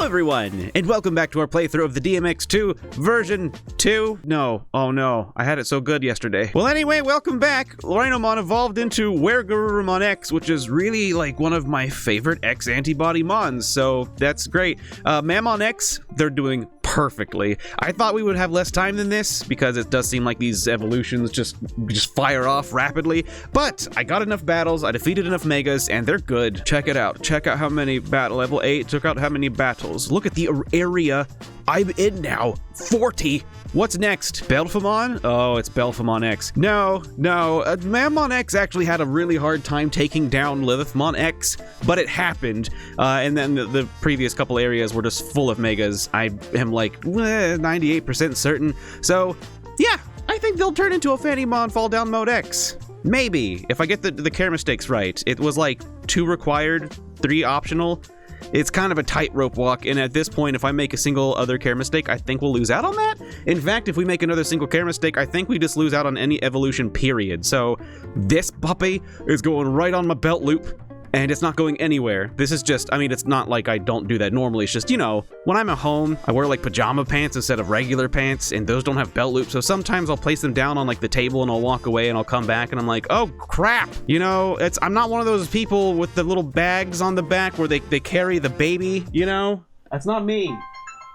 everyone, and welcome back to our playthrough of the DMX2 version 2. No, oh no, I had it so good yesterday. Well, anyway, welcome back. Rhinomon evolved into Gomamon X, which is really like one of my favorite x-antibody mons, so that's great. Gomamon X, they're doing perfectly. I thought we would have less time than this because it does seem like these evolutions just fire off rapidly, but I got enough battles, I defeated enough megas, and they're good. Check it out. Check out how many level 8 took out how many battles. Look at the area I'm in now. 40. What's next? Belphemon? Oh, it's Belphemon X. No. Gomamon X actually had a really hard time taking down Lilithmon X, but it happened. And then the previous couple areas were just full of megas. I am like 98% certain. So, yeah, I think they'll turn into a Phantomon Fall Down Mode X. Maybe, if I get the care mistakes right. It was like 2 required, 3 optional. It's kind of a tightrope walk, and at this point, if I make a single other care mistake, I think we'll lose out on that. In fact, if we make another single care mistake, I think we just lose out on any evolution, period. So this puppy is going right on my belt loop, and it's not going anywhere. This is just, I mean, it's not like I don't do that normally. It's just, you know, when I'm at home, I wear like pajama pants instead of regular pants, and those don't have belt loops. So sometimes I'll place them down on like the table and I'll walk away and I'll come back and I'm like, oh crap. You know, I'm not one of those people with the little bags on the back where they carry the baby, you know? That's not me.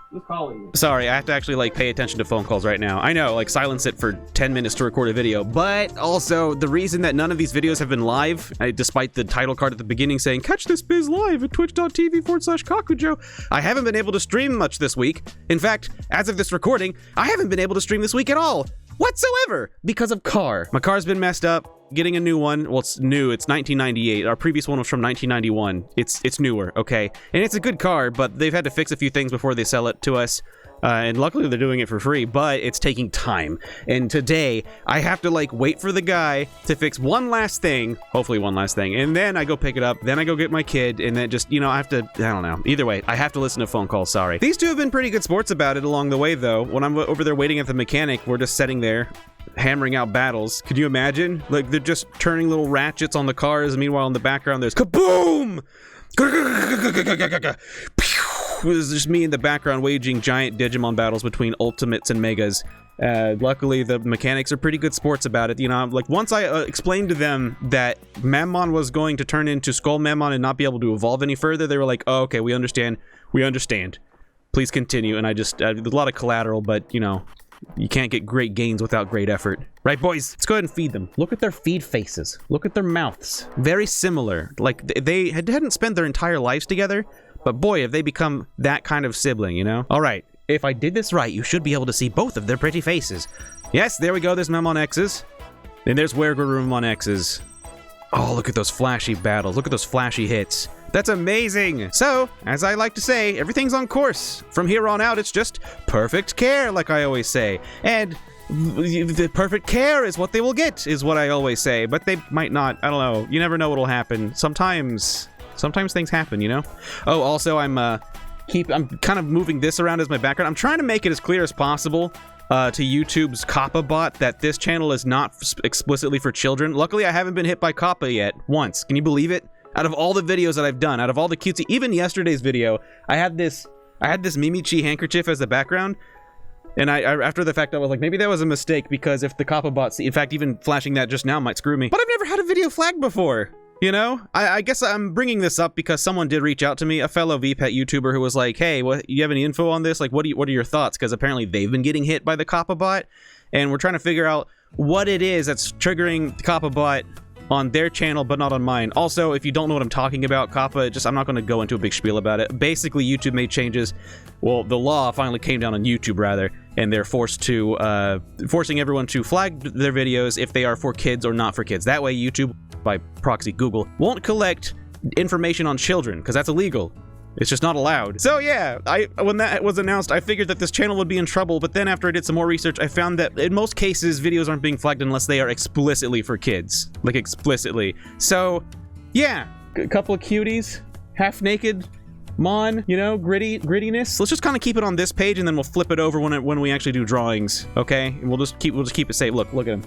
Who's calling me? Sorry, I have to actually like pay attention to phone calls right now. I know, like silence it for 10 minutes to record a video, but also the reason that none of these videos have been live, despite the title card at the beginning saying, catch this biz live at twitch.tv/Kakujo, I haven't been able to stream much this week. In fact, as of this recording, I haven't been able to stream this week at all, whatsoever, because of car. My car's been messed up. Getting a new one, well, it's new, it's 1998. Our previous one was from 1991. It's newer, okay? And it's a good car, but they've had to fix a few things before they sell it to us. And luckily they're doing it for free, but it's taking time. And today, I have to like wait for the guy to fix one last thing, hopefully one last thing, and then I go pick it up, then I go get my kid, and then just, you know, I have to, I don't know. Either way, I have to listen to phone calls, sorry. These two have been pretty good sports about it along the way, though. When I'm over there waiting at the mechanic, we're just sitting there, hammering out battles. Could you imagine? Like, they're just turning little ratchets on the cars, and meanwhile in the background there's kaboom! It's just me in the background waging giant Digimon battles between ultimates and megas. Luckily, the mechanics are pretty good sports about it. You know, like once I explained to them that Gomamon was going to turn into Skull Gomamon and not be able to evolve any further, they were like, oh, okay, we understand. We understand. Please continue. And I just, there's a lot of collateral, but, you know, you can't get great gains without great effort. Right, boys? Let's go ahead and feed them. Look at their feed faces. Look at their mouths. Very similar. Like, they hadn't spent their entire lives together, but boy, have they become that kind of sibling, you know? All right, if I did this right, you should be able to see both of their pretty faces. Yes, there we go. There's Gomamon X's. And there's Gomamon X's. Oh, look at those flashy battles. Look at those flashy hits. That's amazing! So, as I like to say, everything's on course. From here on out, it's just perfect care, like I always say. And the perfect care is what they will get, is what I always say. But they might not. I don't know. You never know what'll happen. Sometimes things happen, you know? Oh, also, I'm kind of moving this around as my background. I'm trying to make it as clear as possible to YouTube's Kappa bot that this channel is not explicitly for children. Luckily, I haven't been hit by Kappa yet, once. Can you believe it? Out of all the videos that I've done, out of all the cutesy, even yesterday's video, I had this Mimichi handkerchief as the background, and I after the fact I was like, maybe that was a mistake, because if the Kappa bot, in fact, even flashing that just now might screw me. But I've never had a video flagged before, you know? I guess I'm bringing this up because someone did reach out to me, a fellow VPET YouTuber who was like, hey, what, you have any info on this? Like, what are your thoughts? Because apparently they've been getting hit by the Kappa bot, and we're trying to figure out what it is that's triggering the Kappa bot on their channel, but not on mine. Also, if you don't know what I'm talking about, Kappa, I'm not going to go into a big spiel about it. Basically, YouTube made changes. Well, the law finally came down on YouTube, rather, and they're forcing everyone to flag their videos if they are for kids or not for kids. That way, YouTube, by proxy Google, won't collect information on children, because that's illegal. It's just not allowed. So yeah, when that was announced, I figured that this channel would be in trouble, but then after I did some more research, I found that in most cases, videos aren't being flagged unless they are explicitly for kids. Like, explicitly. So, yeah, a couple of cuties, half-naked, Mon, you know, grittiness. Let's just kind of keep it on this page, and then we'll flip it over when we actually do drawings, okay? And we'll just keep it safe. Look at him.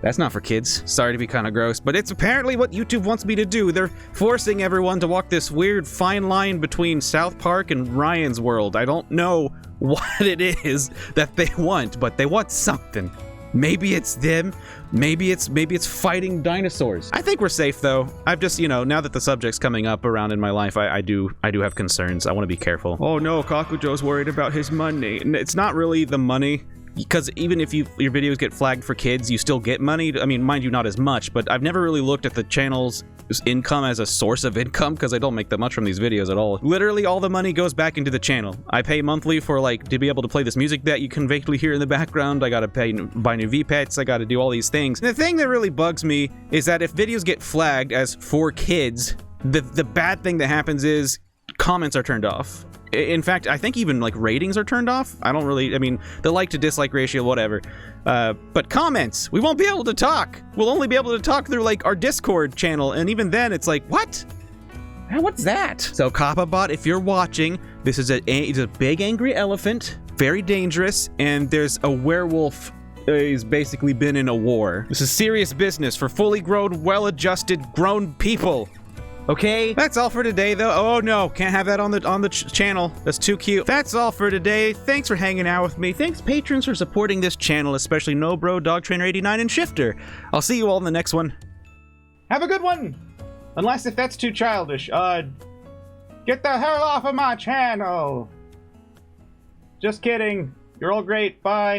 That's not for kids. Sorry to be kind of gross, but it's apparently what YouTube wants me to do. They're forcing everyone to walk this weird fine line between South Park and Ryan's World. I don't know what it is that they want, but they want something. Maybe it's them. Maybe it's fighting dinosaurs. I think we're safe though. I've just, you know, now that the subject's coming up around in my life, I do have concerns. I want to be careful. Oh no, Kakujo's worried about his money. It's not really the money, because even if your videos get flagged for kids, you still get money. I mean, mind you, not as much, but I've never really looked at the channel's income as a source of income, because I don't make that much from these videos at all. Literally all the money goes back into the channel. I pay monthly for, like, to be able to play this music that you can vaguely hear in the background. I gotta buy new V-Pets. I gotta do all these things. And the thing that really bugs me is that if videos get flagged as for kids, the bad thing that happens is comments are turned off. In fact, I think even like ratings are turned off. I mean, the like to dislike ratio, whatever. But comments, we won't be able to talk. We'll only be able to talk through like our Discord channel. And even then it's like, what? What's that? So Kappabot, if you're watching, this is it's a big angry elephant, very dangerous. And there's a werewolf who's basically been in a war. This is serious business for fully grown, well-adjusted, grown people. Okay, that's all for today though. Oh no, can't have that on the channel. That's too cute. That's all for today. Thanks for hanging out with me. Thanks patrons for supporting this channel, especially Nobro, Dog Trainer 89, and Shifter. I'll see you all in the next one. Have a good one. Unless if that's too childish. Get the hell off of my channel. Just kidding. You're all great. Bye.